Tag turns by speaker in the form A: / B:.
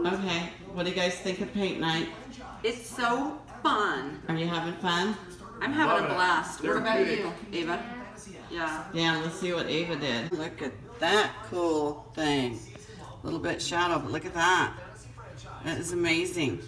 A: Okay, what do you guys think of paint night?
B: It's so fun.
A: Are you having fun?
B: I'm having
C: Love
B: a
C: it.
B: blast. What about you, Ava? Yeah.
A: Yeah, let's see what Ava did. Look at that cool thing. A little bit shadow, but look at that. That is amazing.